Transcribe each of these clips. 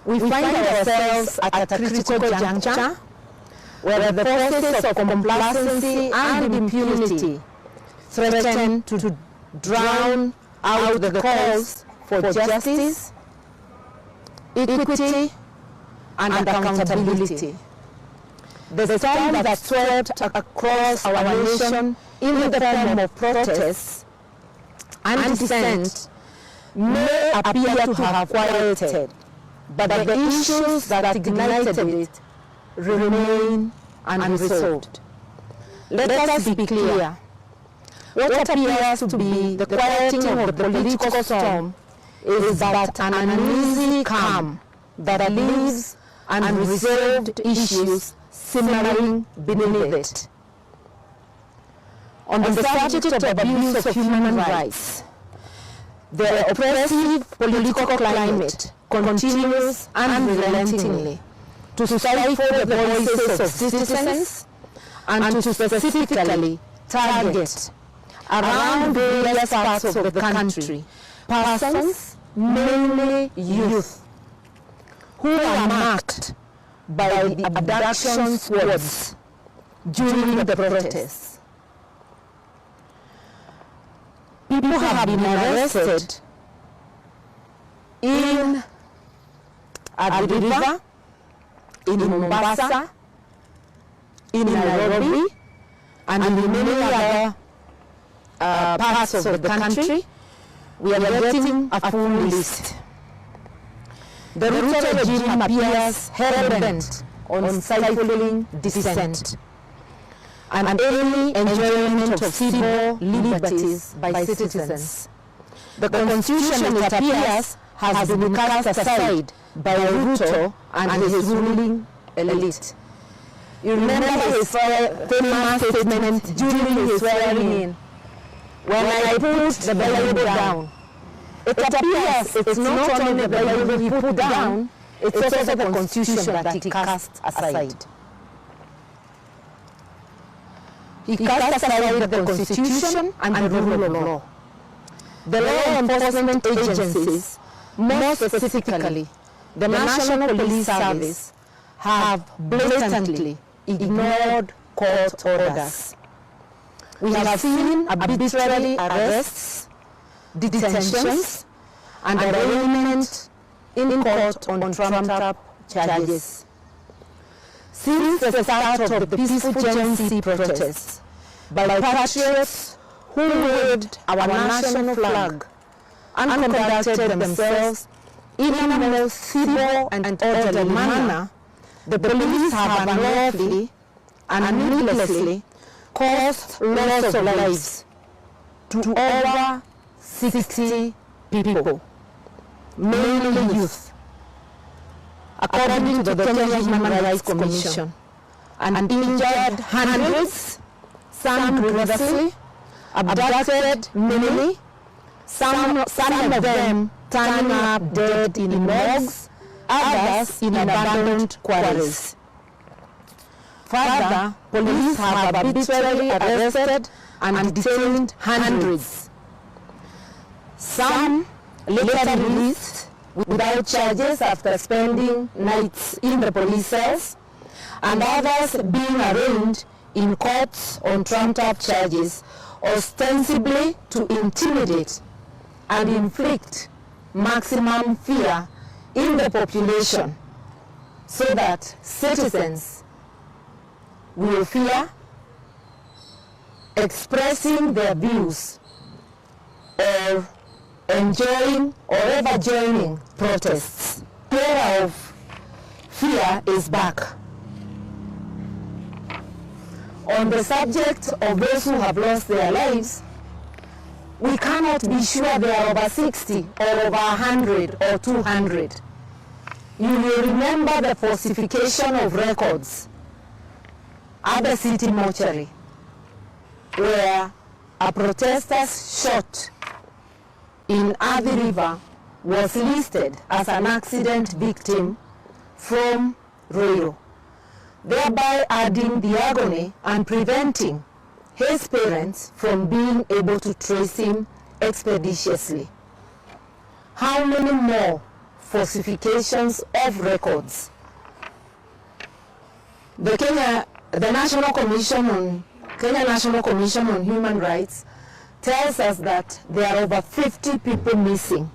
we find ourselves at a critical juncture where the forces of complacency and impunity threaten to drown out the calls for justice, equity, and accountability. The storm that swept across our nation in the form of protests and dissent may appear to have quieted, but the issues that ignited it remain unresolved. Let us be clear. What appears to be the quieting of the political storm is but an uneasy calm that leaves unresolved issues simmering beneath it. On the subject of abuse of human rights, the oppressive political climate continues unrelentingly to stifle the voices of citizens and to specifically target around various parts of the country persons, mainly youth, who are marked by the abduction squads during the protests. People have been arrested in Athi River, in Mombasa, in Nairobi, and in many other parts of the country. We are getting a full list. The Ruto regime appears hell-bent on stifling dissent and any enjoyment of civil liberties by citizens. The Constitution, it appears, has been cast aside by Ruto and his ruling elite. You remember his famous statement during his swearing in, "When I put the Bible down." It appears it's not only the Bible he put down, it's also the Constitution that he cast aside. He cast aside the Constitution and the rule of law. The law enforcement agencies, more specifically the National Police Service, have blatantly ignored court orders. We have seen arbitrary arrests, detentions, and arraignment in court on trumped-up charges. Since the start of the peaceful Gen Z protests by patriots who waved our national flag and conducted themselves in a most civil and orderly manner, the police have unlawfully and needlessly caused loss of lives to over 60 people, mainly youth, according to the Kenya Human Rights Commission, and injured hundreds, some grievously, abducted many, some of them turning up dead in morgues, others in abandoned quarries. Further, police have arbitrarily arrested and detained hundreds. Some later released without charges after spending nights in the police cells, and others being arraigned in courts on trumped-up charges, ostensibly to intimidate and inflict maximum fear in the population so that citizens will fear expressing their views or enjoying or ever joining protests. Fear of fear is back. On the subject of those who have lost their lives, we cannot be sure they are over 60 or over 100 or 200. You will remember the falsification of records at the city mortuary, where a protester's shot in Athi River was listed as an accident victim from Ruiru, thereby adding the agony and preventing his parents from being able to trace him expeditiously. How many more falsifications of records. The Kenya National Commission on Human Rights tells us that there are over 50 people missing.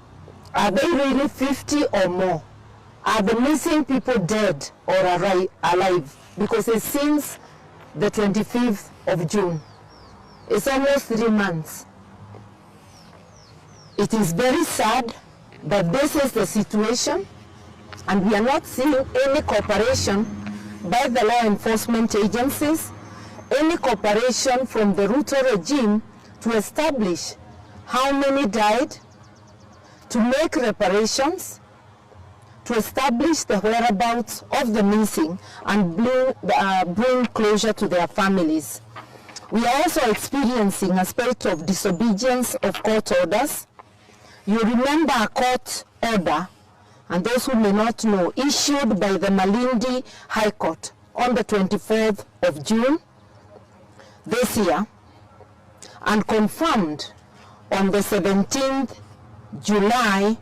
Are they really 50 or more? Are the missing people dead or alive? Because it's since the 25th of June. It's almost 3 months. It is very sad that this is the situation, and we are not seeing any cooperation by the law enforcement agencies, any cooperation from the Ruto regime to establish how many died, to make reparations, to establish the whereabouts of the missing, and bring closure to their families. We are also experiencing a spate of disobedience of court orders. You remember a court order, and those who may not know, issued by the Malindi High Court on the 24th of June this year, and confirmed on the 17th July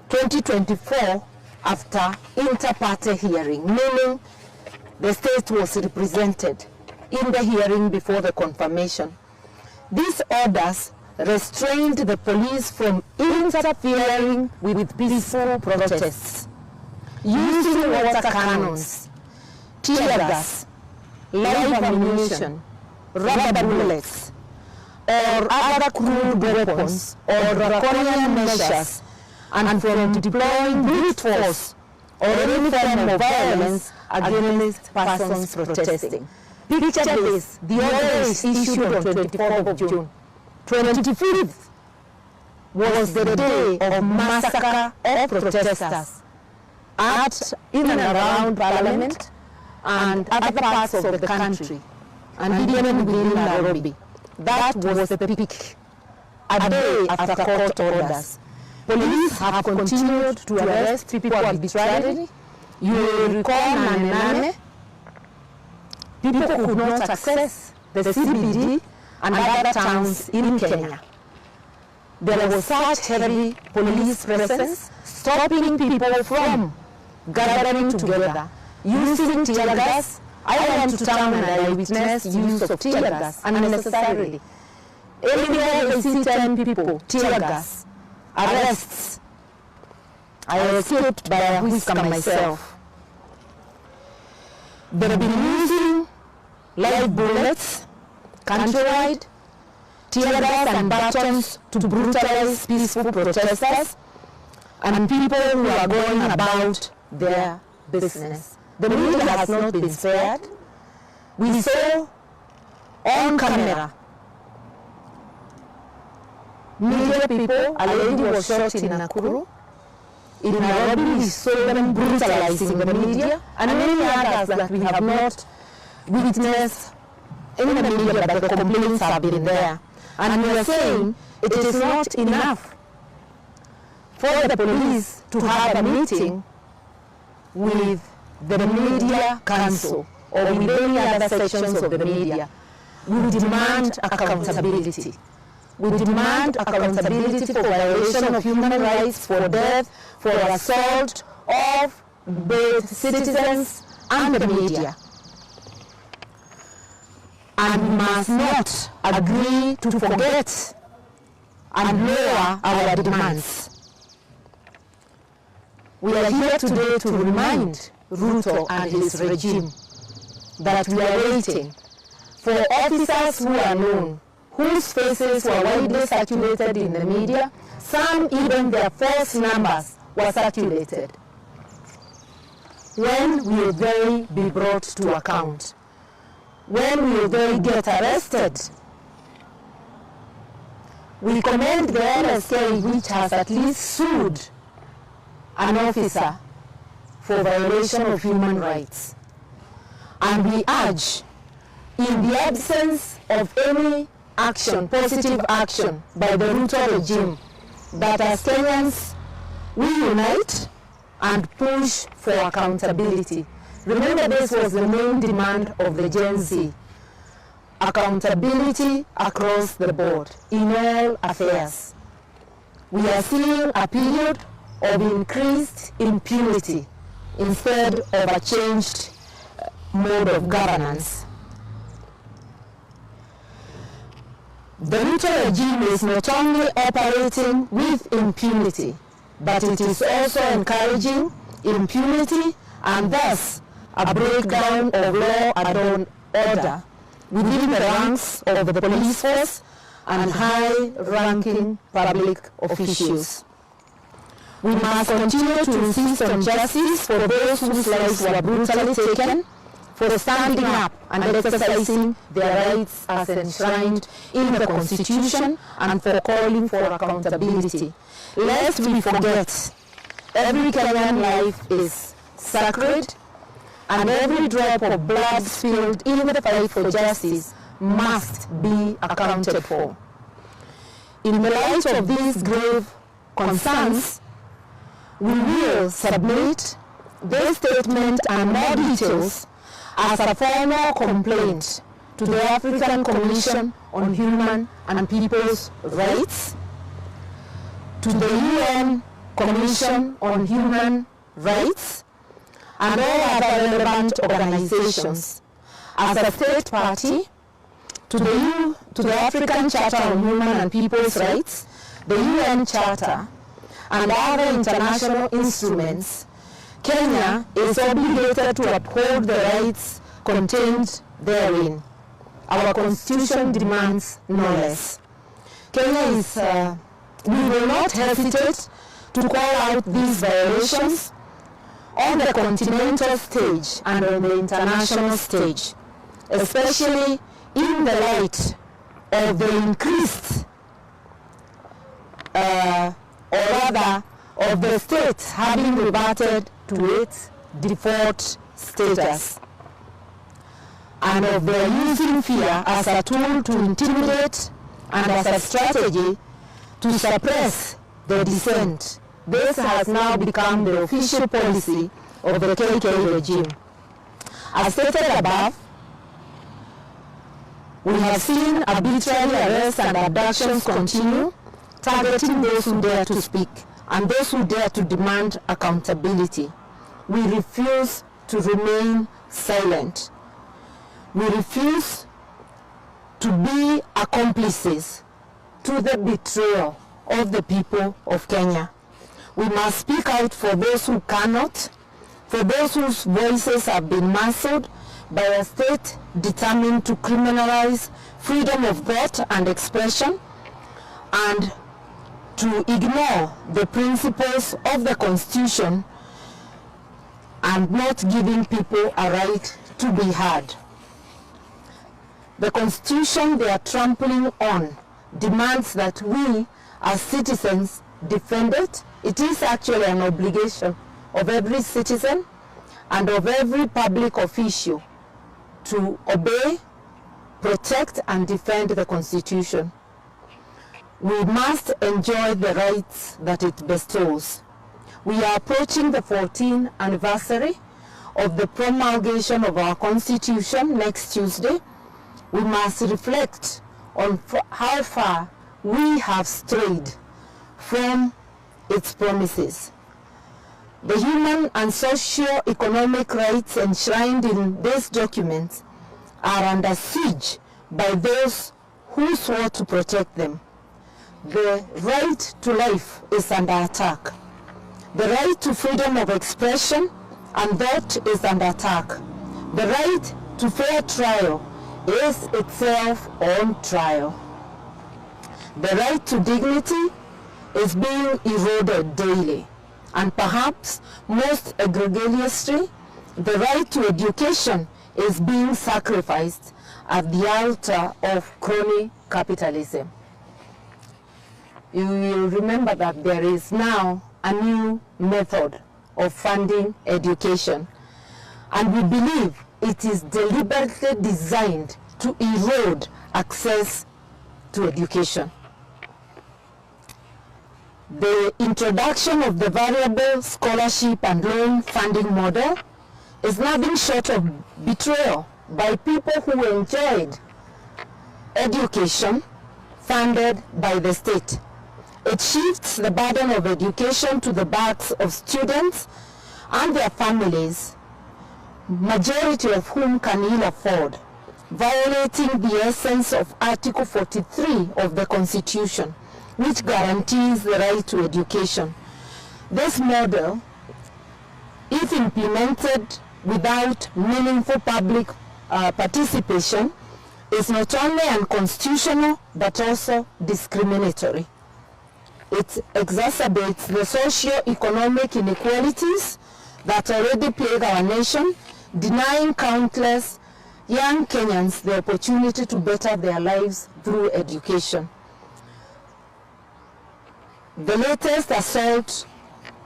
2024 after inter-party hearing, meaning the state was represented in the hearing before the confirmation. These orders restrained the police from interfering with peaceful protests, using water cannons, tear gas, live ammunition, rubber bullets, or other crude weapons or draconian measures, and from deploying brute force or any form of violence against persons protesting. Picture this: the order is issued on 24th of June. 25th was the day of massacre of protesters in and around Parliament and other parts of the country, and even within Nairobi. That was the peak, a day after court orders. Police have continued to arrest people arbitrarily. You will recall Nane. People could not access the CBD and other towns in Kenya. There was such heavy police presence, stopping people from gathering together, using tear gas. I went to town and I witnessed use of tear gas unnecessarily. Anywhere they see 10 people, tear gas, arrests. I escaped by a whisker myself. They have been using live bullets, countrywide, tear gas and batons to brutalize peaceful protesters and people who are going about their business. The media has not been spared. We saw on camera media people, a lady was shot in Nakuru. In Nairobi, we saw them brutalizing the media, and many others that we have not witnessed in the media, but the complaints have been there. And we are saying it is not enough for the police to have a meeting with the media council or with any other sections of the media. We demand accountability. We demand accountability for violation of human rights, for death, for assault of both citizens and the media. And we must not agree to forget and lower our demands. We are here today to remind Ruto and his regime that we are waiting for officers who are known, whose faces were widely circulated in the media. Some even their false numbers were circulated. When will they be brought to account? When will they get arrested? We commend the LSK, which has at least sued an officer for violation of human rights. And we urge, in the absence of any action, positive action by the Ruto regime, that as Kenyans we unite and push for accountability. Remember, this was the main demand of the Gen Z. Accountability across the board in all affairs. We are seeing a period of increased impunity instead of a changed mode of governance. The Ruto regime is not only operating with impunity, but it is also encouraging impunity and thus a breakdown of law and order within the ranks of the police force and high-ranking public officials. We must continue to insist on justice for those whose lives were brutally taken, for standing up and exercising their rights as enshrined in the Constitution, and for calling for accountability. Lest we forget, every Kenyan life is sacred, and every drop of blood spilled in the fight for justice must be accounted for. In the light of these grave concerns, we will submit this statement and more details as a formal complaint to the African Commission on Human and People's Rights, to the UN Commission on Human Rights, and all other relevant organizations. As a state party, to the African Charter on Human and People's Rights, the UN Charter, and other international instruments, Kenya is obligated to uphold the rights contained therein. Our Constitution demands no less. Kenya is, we will not hesitate to call out these violations on the continental stage and on the international stage, especially in the light of the increased, or rather, of the state having reverted to its default status, and of their using fear as a tool to intimidate and as a strategy to suppress the dissent. This has now become the official policy of the KK regime. As stated above, we have seen arbitrary arrests and abductions continue, targeting those who dare to speak and those who dare to demand accountability. We refuse to remain silent. We refuse to be accomplices to the betrayal of the people of Kenya. We must speak out for those who cannot, for those whose voices have been muzzled by a state determined to criminalize freedom of thought and expression, and to ignore the principles of the Constitution and not giving people a right to be heard. The Constitution they are trampling on demands that we as citizens defend it. It is actually an obligation of every citizen and of every public official to obey, protect, and defend the Constitution. We must enjoy the rights that it bestows. We are approaching the 14th anniversary of the promulgation of our Constitution next Tuesday. We must reflect on how far we have strayed from its promises. The human and socio-economic rights enshrined in these documents are under siege by those who swore to protect them. The right to life is under attack. The right to freedom of expression and thought is under attack. The right to fair trial is itself on trial. The right to dignity is being eroded daily, and perhaps most egregiously, the right to education is being sacrificed at the altar of crony capitalism. You will remember that there is now a new method of funding education, and we believe it is deliberately designed to erode access to education. The introduction of the variable scholarship and loan funding model is nothing short of betrayal by people who enjoyed education funded by the state. It shifts the burden of education to the backs of students and their families, majority of whom can ill afford, violating the essence of Article 43 of the Constitution, which guarantees the right to education. This model, if implemented without meaningful public participation, is not only unconstitutional but also discriminatory. It exacerbates the socio-economic inequalities that already plague our nation, denying countless young Kenyans the opportunity to better their lives through education. The latest assault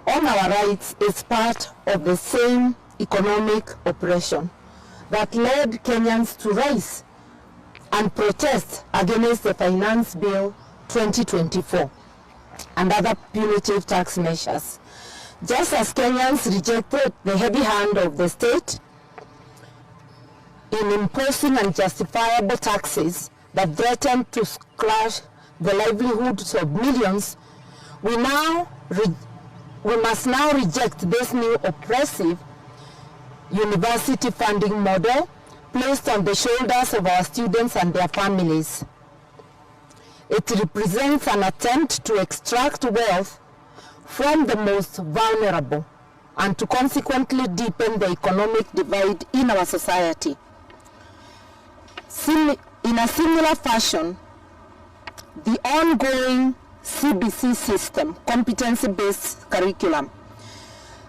on our rights is part of the same economic oppression that led Kenyans to rise and protest against the Finance Bill 2024 and other punitive tax measures. Just as Kenyans rejected the heavy hand of the state in imposing unjustifiable taxes that threatened to crush the livelihoods of millions, we must now reject this new oppressive university funding model placed on the shoulders of our students and their families. It represents an attempt to extract wealth from the most vulnerable and to consequently deepen the economic divide in our society. In a similar fashion, the ongoing CBC system, competency-based curriculum,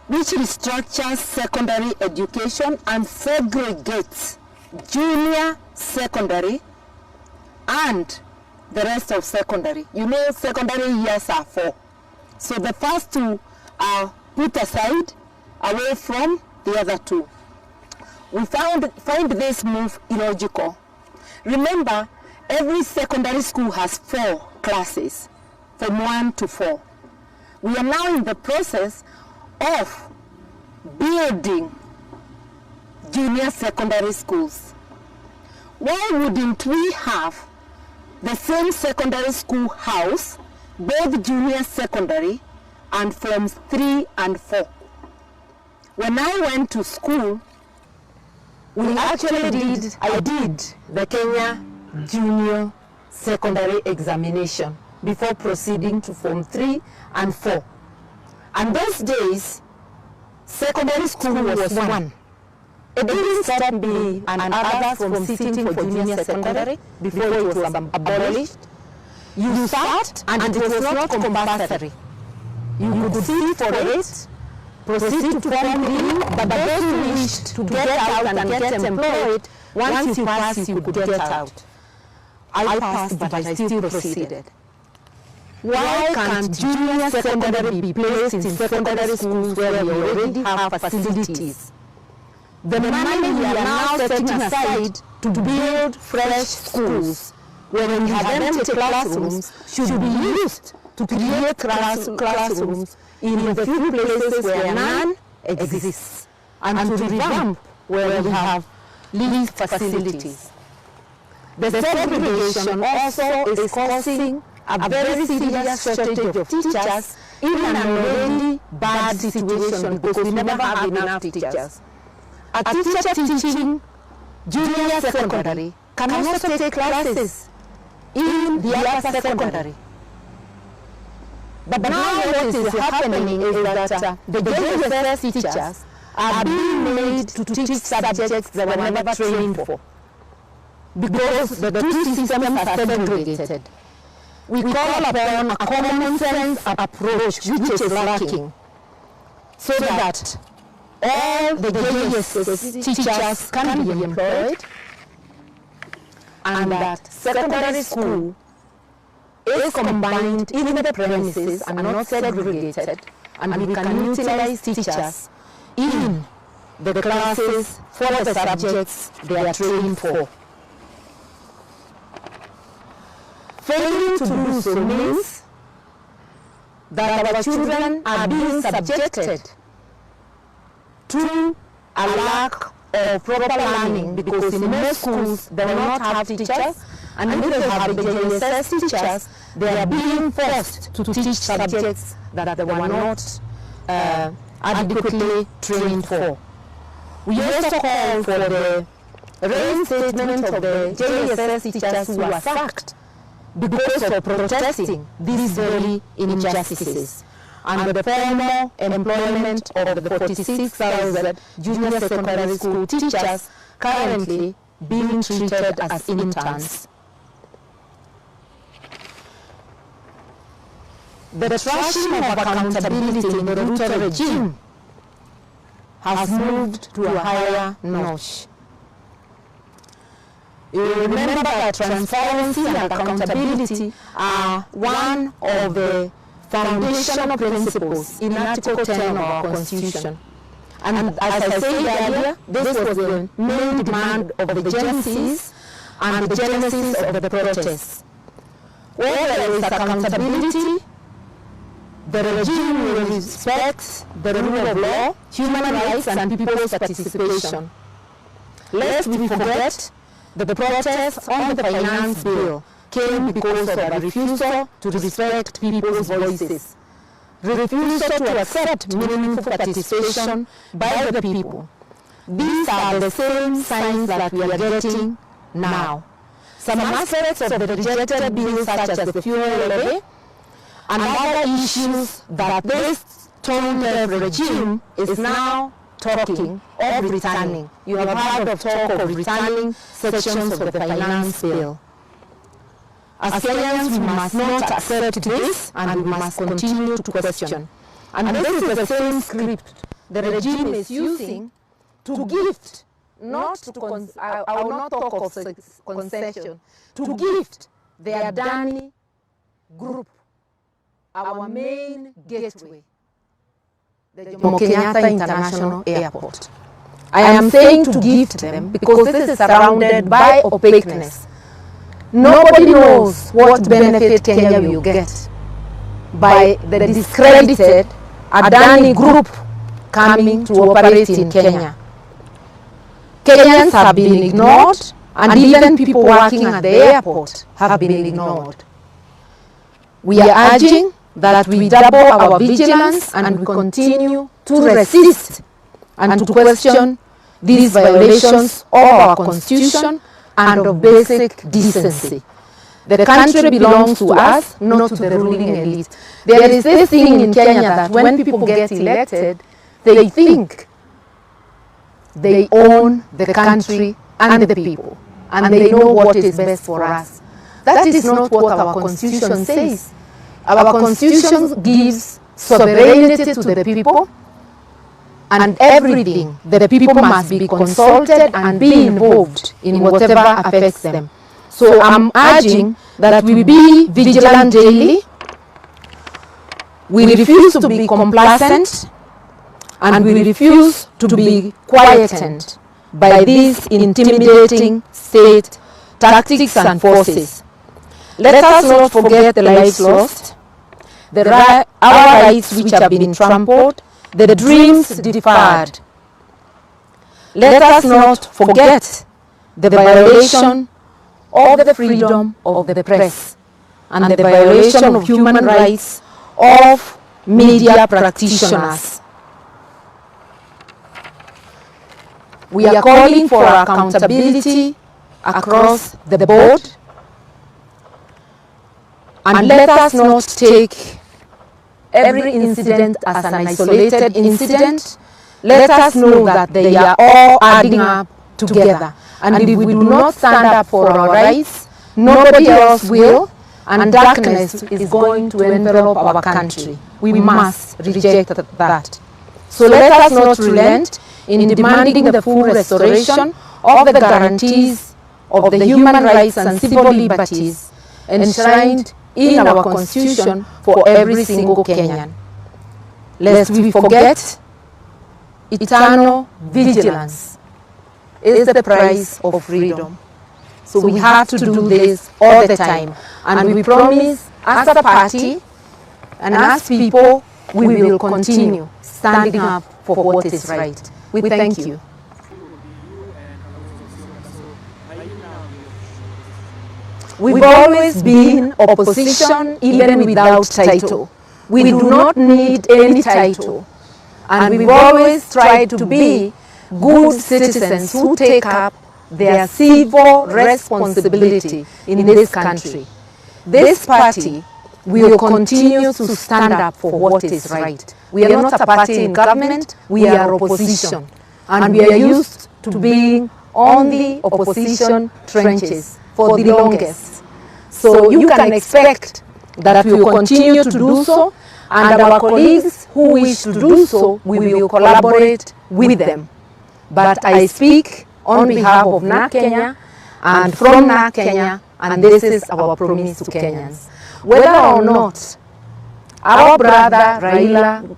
which restructures secondary education and segregates junior secondary and the rest of secondary. You know, secondary years are 4. So the first 2 are put aside away from the other 2. We find this move illogical. Remember, every secondary school has 4 classes, from 1 to 4. We are now in the process of building junior secondary schools. Why wouldn't we have the same secondary school house, both junior secondary and forms 3 and 4? When I went to school, I did the Kenya Junior Secondary Examination before proceeding to Form 3 and 4. And those days, secondary school was 1. It didn't stop me and others from sitting for junior secondary before it was abolished. You sat and it was not compulsory. You could sit for it, proceed to Form 3, but those who wished to get out and get employed, once you passed, you could get out. I passed, but I still proceeded. Why can't junior secondary be placed in secondary schools where we already have facilities? The money we are now setting aside to build fresh schools, when we have empty classrooms, should be used to create classrooms in the few places where none exists, and to revamp where we have least facilities. The segregation also is causing a very serious shortage of teachers in an already bad situation because we never have enough teachers. A teacher teaching junior secondary can also take classes in the upper secondary. But now what is happening is that the JSS teachers are being made to teach subjects they were never trained for, because the two systems are segregated. We call upon a common sense approach which is lacking, so that all the JSS teachers can be employed and that secondary school is combined in the premises and not segregated, and we can utilize teachers in the classes for the subjects they are trained for. Failing to do so means that our children are being subjected to a lack of proper learning, because in most schools they will not have teachers, And if they have the JSS teachers, they are being forced to teach subjects that they were not adequately trained for. We also call for the reinstatement of the JSS teachers who were sacked because of protesting these very injustices, and the formal employment of the 46,000 junior secondary school teachers currently being treated as interns. The trashing of accountability in the Ruto regime has moved to a higher notch. You remember that transparency and accountability are one of the foundational principles in Article 10 of our Constitution. And as I said earlier, this was the main demand of the Gen Zs and the genesis of the protests. Where there is accountability, the regime will respect the rule of law, human rights, and people's participation. Lest we forget, the protests on the finance bill came because of a refusal to respect people's voices, refusal to accept meaningful participation by the people. These are the same signs that we are getting now. Some aspects of the rejected bill, such as the fuel levy, and other issues that this tone-deaf regime is now talking of returning. You have heard of talk of returning sections of the finance bill. As Kenyans, we must not accept this, and we must continue to question. And this is the same script the regime is using to gift, not to I will not talk of concession, to gift their Adani group our main gateway, the Jomo Kenyatta International Airport. I am saying to gift them because this is surrounded by opaqueness. Nobody knows what benefit Kenya will get by the discredited Adani group coming to operate in Kenya. Kenyans have been ignored, and even people working at the airport have been ignored. We are urging that we double our vigilance and we continue to resist and to question these violations of our Constitution and of basic decency. The country belongs to us, not to the ruling elite. There is this thing in Kenya that when people get elected, they think they own the country and the people, and they know what is best for us. That is not what our Constitution says. Our Constitution gives sovereignty to the people, and everything, the people must be consulted and be involved in whatever affects them. So I'm urging that we be vigilant daily, we refuse to be complacent, and we refuse to be quietened by these intimidating state tactics and forces. Let us not forget the lives lost, our rights which have been trampled, the dreams deferred. Let us not forget the violation of the freedom of the press and the violation of human rights of media practitioners. We are calling for accountability across the board, and let us not take every incident as an isolated incident. Let us know that they are all adding up together. And if we do not stand up for our rights, nobody else will, and darkness is going to envelop our country. We must reject that. So let us not relent in demanding the full restoration of the guarantees of the human rights and civil liberties enshrined in our Constitution for every single Kenyan. Lest we forget, eternal vigilance is the price of freedom. So we have to do this all the time. And we promise as a party and as people, we will continue standing up for what is right. We thank you. We've always been opposition even without title. We do not need any title. And we've always tried to be good citizens who take up their civil responsibility in this country. This party will continue to stand up for what is right. We are not a party in government, we are opposition. And we are used to being on the opposition trenches for the longest. So you can expect that we will continue to do so, and our colleagues who wish to do so, we will collaborate with them. But I speak on behalf of NARC Kenya and from NARC Kenya, and this is our promise to Kenyans. Whether or not our brother Raila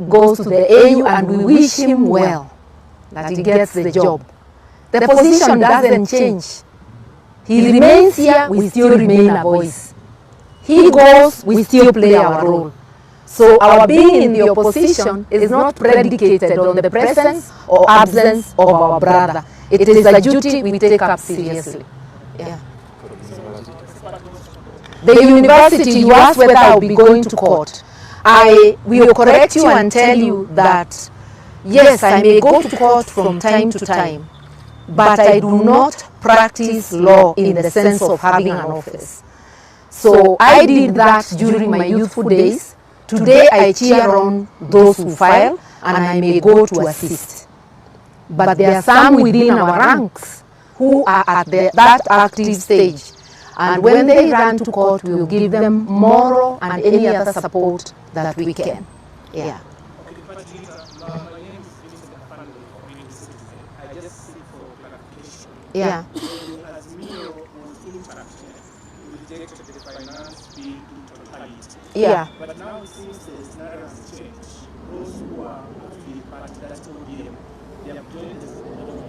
goes to the AU, and we wish him well, that he gets the job, the position doesn't change. He remains here, we still remain a voice. He goes, we still play our role. So our being in the opposition is not predicated on the presence or absence of our brother. It is a duty we take up seriously. Yeah. The university, you asked whether I'll be going to court. I will correct you and tell you that, yes, I may go to court from time to time, but I do not practice law in the sense of having an office. So I did that during my youthful days. Today I cheer on those who file, and I may go to assist. But there are some within our ranks who are at that active stage. And when they run to court, we will give them moral and any other support that we can. Yeah. Yeah. Yeah. But now it seems the scenario has changed. Those who are the party that told them, they have joined us,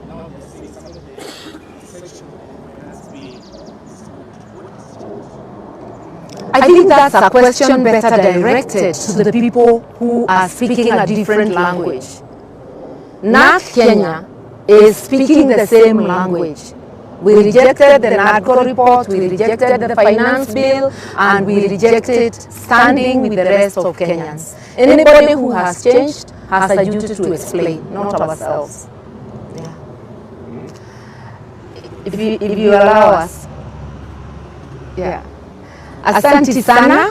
now they're saying some of the section of the finance being I think that's a question better directed to the people who are speaking a different language. NARC Kenya is speaking the same language. We rejected the NARCO report, we rejected the finance bill, and we rejected standing with the rest of Kenyans. Anybody who has changed has a duty to explain, not ourselves. Yeah. If you allow us. Yeah. Asante sana.